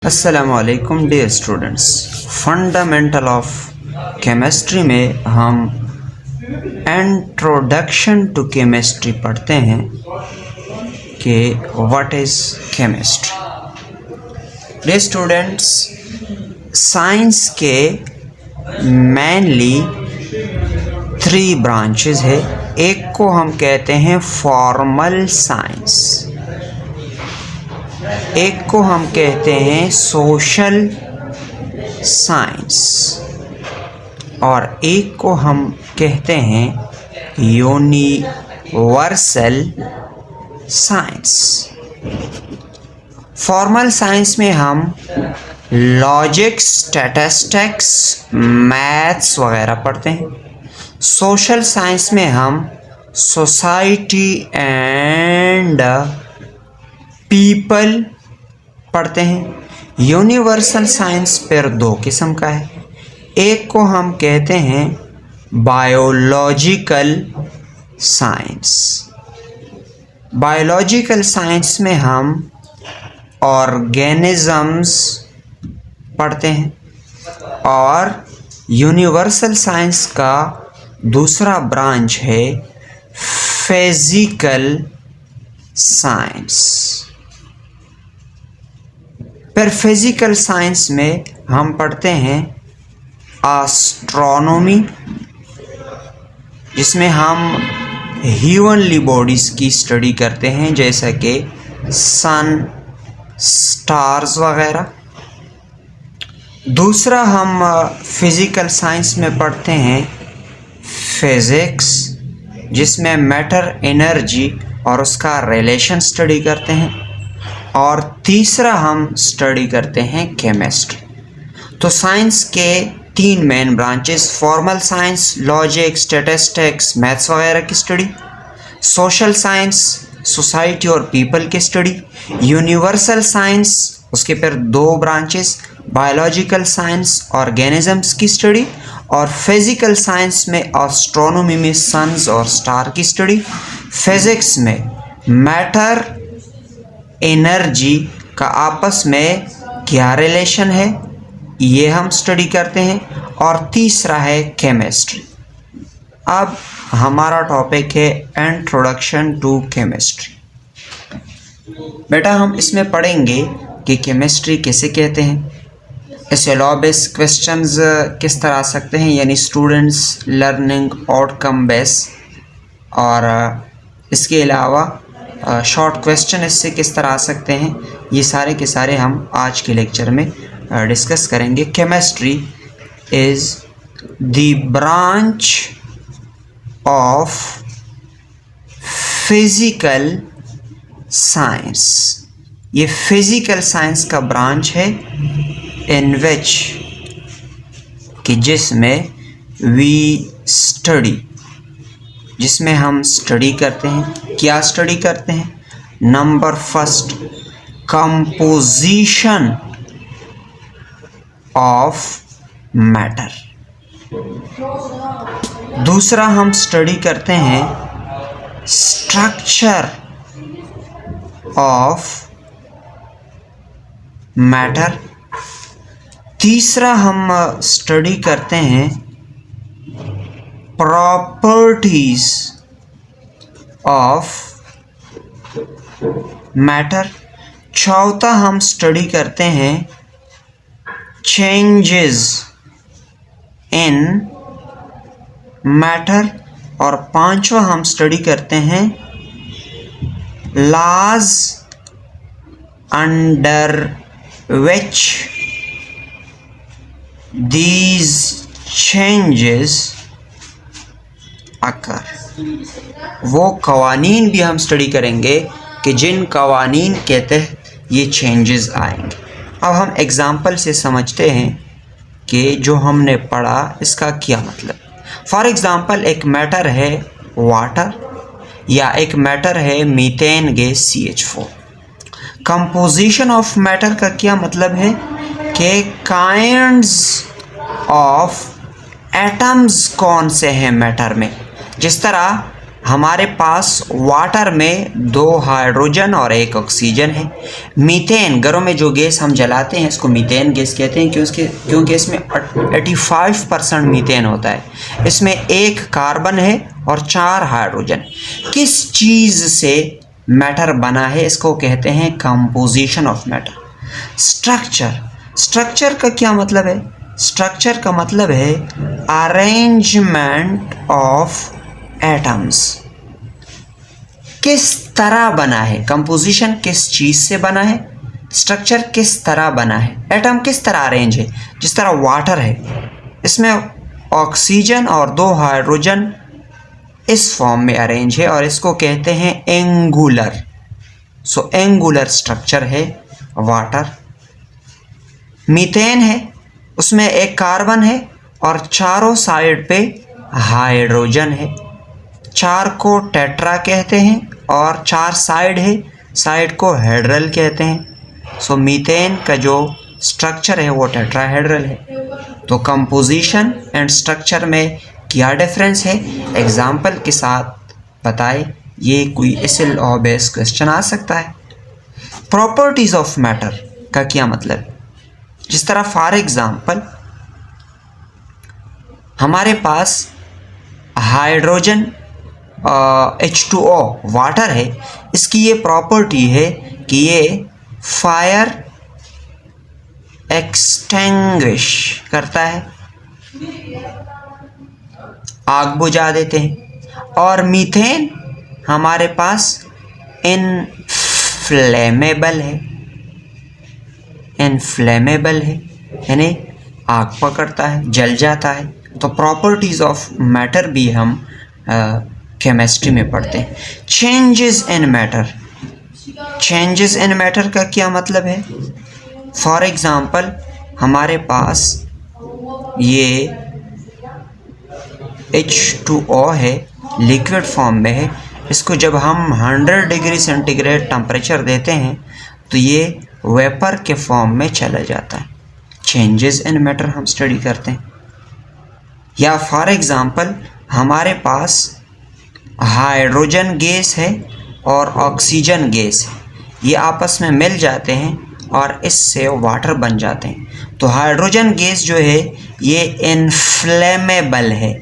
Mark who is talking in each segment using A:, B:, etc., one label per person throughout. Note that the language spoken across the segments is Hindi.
A: अस्सलामु अलैकुम dear students. Fundamental of chemistry में हम इंट्रोडक्शन टू केमिस्ट्री पढ़ते हैं कि what is chemistry. Dear students, science के मेनली 3 ब्रांचेस है। एक को हम कहते हैं फॉर्मल साइंस, एक को हम कहते हैं सोशल साइंस और एक को हम कहते हैं यूनिवर्सल साइंस। फॉर्मल साइंस में हम लॉजिक, स्टैटिस्टिक्स, मैथ्स वगैरह पढ़ते हैं। सोशल साइंस में हम सोसाइटी एंड पीपल पढ़ते हैं। यूनिवर्सल साइंस पर 2 किस्म का है। एक को हम कहते हैं बायोलॉजिकल साइंस। बायोलॉजिकल साइंस में हम ऑर्गेनिजम्स पढ़ते हैं और यूनिवर्सल साइंस का दूसरा ब्रांच है फिजिकल साइंस। पर फिजिकल साइंस में हम पढ़ते हैं एस्ट्रोनॉमी, जिसमें हम ह्यूमनली बॉडीज़ की स्टडी करते हैं, जैसा कि सन, स्टार्स वगैरह। दूसरा हम फिजिकल साइंस में पढ़ते हैं फिज़िक्स, जिसमें मैटर, एनर्जी और उसका रिलेशन स्टडी करते हैं। और तीसरा हम स्टडी करते हैं केमिस्ट्री। तो साइंस के 3 main branches, formal science, logic, statistics, maths वगैरह की स्टडी। सोशल साइंस, सोसाइटी और पीपल की स्टडी। यूनिवर्सल साइंस, उसके फिर 2 ब्रांचेस, बायोलॉजिकल साइंस, ऑर्गेनिजम्स की स्टडी। और फिजिकल साइंस में एस्ट्रोनॉमी में सन्स और स्टार की स्टडी। फिजिक्स में मैटर, एनर्जी का आपस में क्या रिलेशन है, ये हम स्टडी करते हैं। और तीसरा है केमिस्ट्री। अब हमारा टॉपिक है इंट्रोडक्शन टू केमिस्ट्री। बेटा, हम इसमें पढ़ेंगे कि केमिस्ट्री किसे कहते हैं, सिलेबस क्वेश्चंस किस तरह आ सकते हैं, यानी स्टूडेंट्स लर्निंग आउटकम बेस, और इसके अलावा शॉर्ट क्वेश्चन इससे किस तरह आ सकते हैं। ये सारे के सारे हम आज के लेक्चर में डिस्कस करेंगे। Chemistry is the branch of physical science. ये फिजिकल साइंस का ब्रांच है इन विच, कि जिसमें वी स्टडी, जिसमें हम स्टडी करते हैं। क्या स्टडी करते हैं? Number first, composition of matter. दूसरा, हम स्टडी करते हैं स्ट्रक्चर ऑफ मैटर। तीसरा, हम स्टडी करते हैं प्रॉपर्टीज ऑफ मैटर। चौथा, हम स्टडी करते हैं चेंजेस इन मैटर। और पांचवा, हम स्टडी करते हैं laws under which these changes occur। वो कवानीन भी हम स्टडी करेंगे कि जिन कवानीन के तहत ये चेंजेस आएंगे। अब हम एग्जाम्पल से समझते हैं कि जो हमने पढ़ा इसका क्या मतलब। फॉर एग्ज़ाम्पल, एक मैटर है वाटर, या एक मैटर है methane gas CH4। Composition of matter का क्या मतलब है कि काइंड्स ऑफ एटम्स कौन से हैं मैटर में। जिस तरह हमारे पास वाटर में 2 हाइड्रोजन और 1 ऑक्सीजन है। मीथेन, घरों में जो गैस हम जलाते हैं इसको मीथेन गैस कहते हैं क्योंकि इसमें 85% मीथेन होता है। इसमें 1 कार्बन है और 4 हाइड्रोजन। किस चीज़ से मैटर बना है इसको कहते हैं कंपोजिशन ऑफ मैटर। स्ट्रक्चर का क्या मतलब है? स्ट्रक्चर का मतलब है अरेंजमेंट ऑफ एटम्स। किस तरह बना है? कंपोजिशन किस चीज़ से बना है, स्ट्रक्चर किस तरह बना है। एटम किस तरह अरेंज है? जिस तरह वाटर है, इसमें ऑक्सीजन और 2 हाइड्रोजन इस फॉर्म में अरेंज है और इसको कहते हैं एंगुलर। सो एंगुलर स्ट्रक्चर है वाटर। मीथेन है, उसमें 1 कार्बन है और चारों साइड पे हाइड्रोजन है। 4 को टेट्रा कहते हैं और 4 साइड है, साइड को हेड्रल कहते हैं। सो मीथेन का जो स्ट्रक्चर है वो टेट्राहेड्रल है। तो कंपोजिशन एंड स्ट्रक्चर में क्या डिफरेंस है, एग्जाम्पल के साथ बताए। ये कोई इसे लॉ बेस्ड क्वेश्चन आ सकता है। प्रॉपर्टीज ऑफ मैटर का क्या मतलब? जिस तरह फॉर एग्जाम्पल हमारे पास हाइड्रोजन H2O वाटर है, इसकी ये प्रॉपर्टी है कि ये फायर एक्सटिंग्विश करता है, आग बुझा देते हैं। और मीथेन हमारे पास इनफ्लेमेबल है, यानी आग पकड़ता है, जल जाता है। तो प्रॉपर्टीज ऑफ मैटर भी हम केमिस्ट्री में पढ़ते हैं। चेंजेस इन मैटर का क्या मतलब है? फॉर एग्जाम्पल हमारे पास ये H2O है, लिक्विड फॉर्म में है। इसको जब हम 100 डिग्री सेंटीग्रेड टेम्परेचर देते हैं तो ये वेपर के फॉर्म में चला जाता है। चेंजेस इन मैटर हम स्टडी करते हैं। या फॉर एग्जाम्पल हमारे पास हाइड्रोजन गैस है और ऑक्सीजन गैस है, ये आपस में मिल जाते हैं और इससे वाटर बन जाते हैं। तो हाइड्रोजन गैस जो है ये इनफ्लेमेबल है,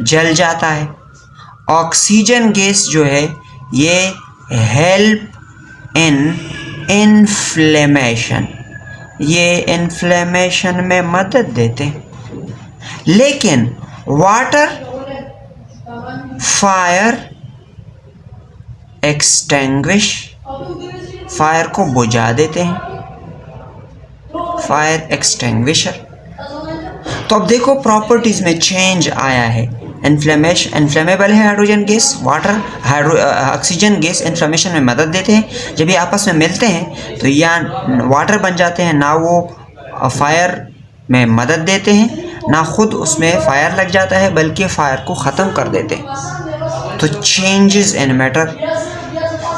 A: जल जाता है। ऑक्सीजन गैस जो है ये हेल्प इन इन्फ्लेमेशन, ये इन्फ्लेमेशन में मदद देते हैं। लेकिन वाटर फायर एक्सटिंग्विश, फायर को बुझा देते हैं, फायर एक्सटिंग्विशर। तो अब देखो प्रॉपर्टीज में चेंज आया है। इन्फ्लेमेबल है hydrogen gas, water oxygen gas inflammation में मदद देते हैं। जब ये आपस में मिलते हैं तो या वाटर बन जाते हैं, ना वो फायर में मदद देते हैं, ना खुद उसमें फायर लग जाता है, बल्कि फायर को ख़त्म कर देते हैं। तो चेंजेस इन मैटर,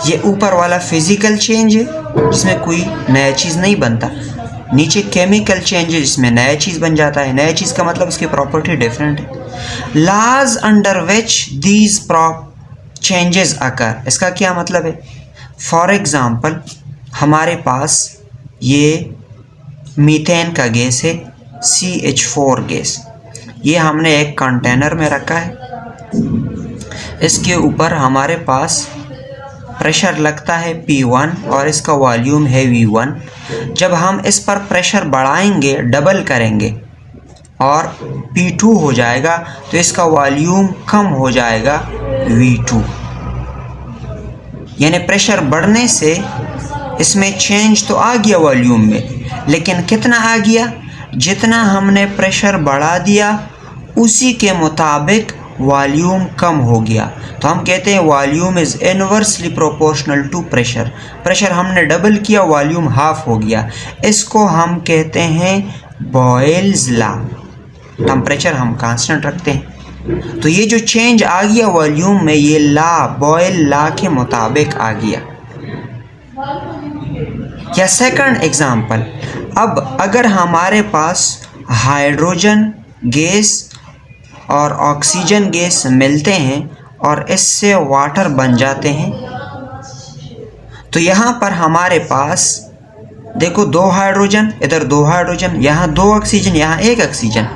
A: ये ऊपर वाला फिजिकल चेंज है जिसमें कोई नया चीज़ नहीं बनता। नीचे केमिकल चेंजेस जिसमें नया चीज़ बन जाता है। नया चीज़ का मतलब उसकी प्रॉपर्टी डिफरेंट है। लाज अंडर विच दीज चेंजेस अकर, इसका क्या मतलब है? फॉर एग्जाम्पल हमारे पास ये मीथेन का गैस है, CH4 गैस। ये हमने एक कंटेनर में रखा है, इसके ऊपर हमारे पास प्रेशर लगता है P1 और इसका वॉल्यूम है V1। जब हम इस पर प्रेशर बढ़ाएंगे, डबल करेंगे और P2 हो जाएगा तो इसका वॉल्यूम कम हो जाएगा V2। यानी प्रेशर बढ़ने से इसमें चेंज तो आ गया वॉल्यूम में, लेकिन कितना आ गया? जितना हमने प्रेशर बढ़ा दिया उसी के मुताबिक वॉल्यूम कम हो गया। तो हम कहते हैं volume is inversely proportional to pressure. Pressure हमने डबल किया, वॉल्यूम हाफ हो गया। इसको हम कहते हैं बॉयल्स लॉ। टेम्परेचर हम कांस्टेंट रखते हैं, तो ये जो चेंज आ गया वॉल्यूम में, ये लॉ बॉयल लॉ के मुताबिक आ गया। या सेकंड एग्जांपल, अब अगर हमारे पास हाइड्रोजन गैस और ऑक्सीजन गैस मिलते हैं और इससे वाटर बन जाते हैं। तो यहाँ पर हमारे पास देखो 2 हाइड्रोजन, इधर 2 हाइड्रोजन, यहाँ 2 ऑक्सीजन, यहाँ 1 ऑक्सीजन।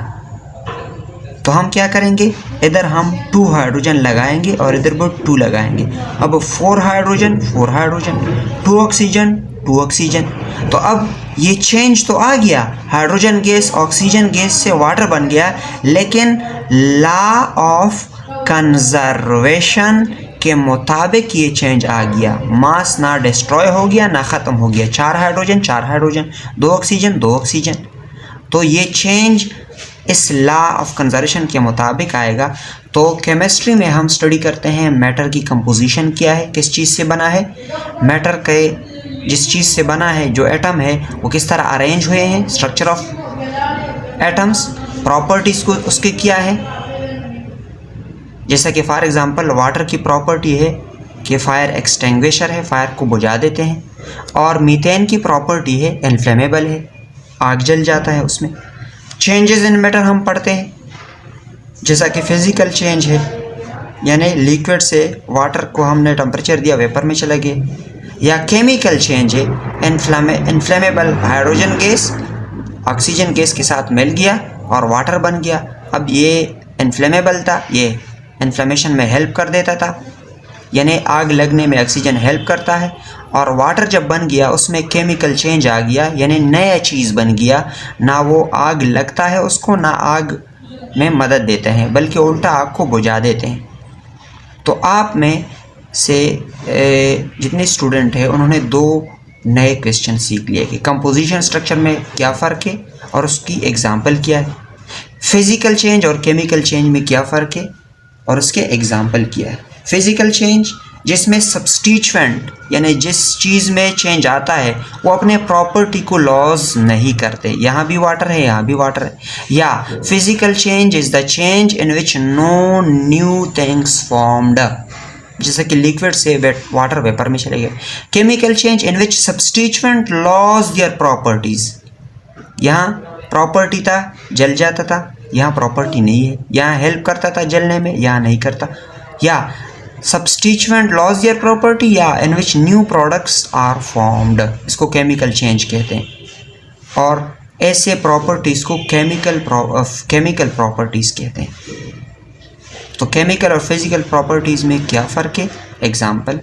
A: तो हम क्या करेंगे, इधर हम 2 हाइड्रोजन लगाएंगे और इधर वो 2 लगाएंगे। अब 4 हाइड्रोजन 4 हाइड्रोजन, 2 ऑक्सीजन 2 ऑक्सीजन। तो अब ये चेंज तो आ गया, हाइड्रोजन गैस ऑक्सीजन गैस से वाटर बन गया, लेकिन लॉ ऑफ कंजर्वेशन के मुताबिक ये चेंज आ गया। मास ना डिस्ट्रॉय हो गया ना ख़त्म हो गया। 4 हाइड्रोजन 4 हाइड्रोजन, 2 ऑक्सीजन 2 ऑक्सीजन। तो ये चेंज इस लॉ ऑफ कंजर्वेशन के मुताबिक आएगा। तो केमिस्ट्री में हम स्टडी करते हैं मैटर की कंपोजिशन क्या है, किस चीज़ से बना है, मैटर के जिस चीज़ से बना है, जो एटम है वो किस तरह अरेंज हुए हैं, स्ट्रक्चर ऑफ एटम्स, प्रॉपर्टीज़ को उसके क्या है। जैसा कि फॉर एग्ज़ाम्पल वाटर की प्रॉपर्टी है कि फायर एक्सटिंग्विशर है, फायर को बुझा देते हैं। और मीथेन की प्रॉपर्टी है इनफ्लेमेबल है, आग जल जाता है उसमें। चेंजेस इन मैटर हम पढ़ते हैं, जैसा कि फिज़िकल चेंज है, यानी लिक्विड से वाटर को हमने टेम्परेचर दिया वेपर में चला गया। या केमिकल चेंज है, inflammable hydrogen gas oxygen gas के साथ मिल गया और वाटर बन गया। अब ये इनफ्लेमेबल था, ये इन्फ्लेमेशन में हेल्प कर देता था, यानी आग लगने में ऑक्सीजन हेल्प करता है। और वाटर जब बन गया उसमें केमिकल चेंज आ गया, यानी नया चीज़ बन गया, ना वो आग लगता है उसको, ना आग में मदद देते हैं, बल्कि उल्टा आग को बुझा देते हैं। तो आप में से जितने स्टूडेंट हैं उन्होंने 2 नए क्वेश्चन सीख लिए कि कंपोजिशन स्ट्रक्चर में क्या फ़र्क है और उसकी एग्जांपल क्या है, फिज़िकल चेंज और केमिकल चेंज में क्या फ़र्क है और उसके एग्जांपल क्या है। फिज़िकल चेंज जिसमें सब्स्टिट्यूएंट यानी जिस चीज़ में चेंज आता है वो अपने प्रॉपर्टी को लॉस नहीं करते, यहाँ भी वाटर है यहाँ भी वाटर है। या physical change is the change in which no new things formed, जैसे कि लिक्विड से वाटर वेपर में चले गए। Chemical change in which substituent lose their properties, यहाँ प्रॉपर्टी था जल जाता था, यहाँ प्रॉपर्टी नहीं है, यहाँ हेल्प करता था जलने में, यहाँ नहीं करता। या सब्स्टिट्यूएंट लॉस देयर प्रॉपर्टी या in which new products are formed, इसको केमिकल चेंज कहते हैं। और ऐसे प्रॉपर्टीज़ को केमिकल प्रॉपर्टीज़ कहते हैं। तो केमिकल और फिज़िकल प्रॉपर्टीज़ में क्या फ़र्क है, एग्जाम्पल